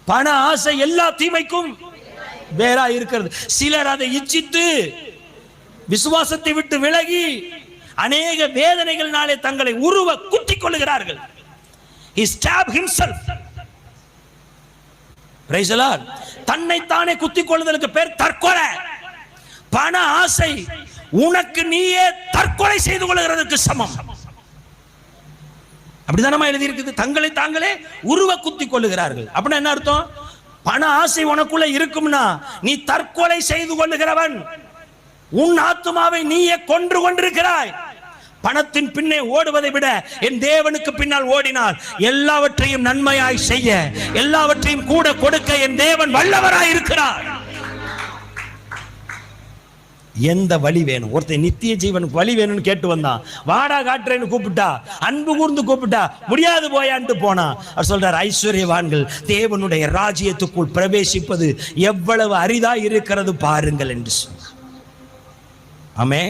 பண ஆசை எல்லா தீமைக்கும் வேறா இருக்கிறது. சிலர் அதை இச்சித்து விசுவாசத்தை விட்டு விலகி அநேக வேதனைகளினாலே தங்களை உருவ குத்திக் கொள்ளுகிறார்கள். He stabbed himself. Praise the Lord. தன்னைத்தானே குத்திக் கொள்ளுதலுக்கு பேர் தற்கொலை. பண ஆசை உனக்கு நீயே தற்கொலை செய்து கொள்ளுகிறதுக்கு சமம். அப்படிதானமா எழுதி இருக்குது. தங்களை தாங்களே உருவ குத்திக் கொள்ளுகிறார்கள். அப்படின்னா என்ன அர்த்தம்? பண ஆசை உனக்குள்ள இருக்கும்னா நீ தற்கொலை செய்து கொள்ளுகிறவன். உன் ஆத்துமாவை நீயே கொன்று கொண்டிருக்கிறாய். பணத்தின் பின்னே ஓடுவதை விட என் தேவனுக்கு பின்னால் ஓடினால் எல்லாவற்றையும் நன்மையாய் செய்ய, எல்லாவற்றையும் கூட கொடுக்க என் தேவன் வல்லவராய் இருக்கிறார். எந்த வழி வேணும்? ஒருத்தன் நித்திய ஜீவனுக்கு வழி வேணும்னு கேட்டு வந்தான். வாடா காட்டுறேன்னு கூப்பிட்டா, அன்பு கூர்ந்து கூப்பிட்டா, முடியாது போயான்ட்டு போனா. அவர் சொல்றார், ஐஸ்வர்யவான்கள் தேவனுடைய ராஜ்யத்துக்குள் பிரவேசிப்பது எவ்வளவு அரிதா இருக்கிறது பாருங்கள் என்று சொன்னார். ஆமென்.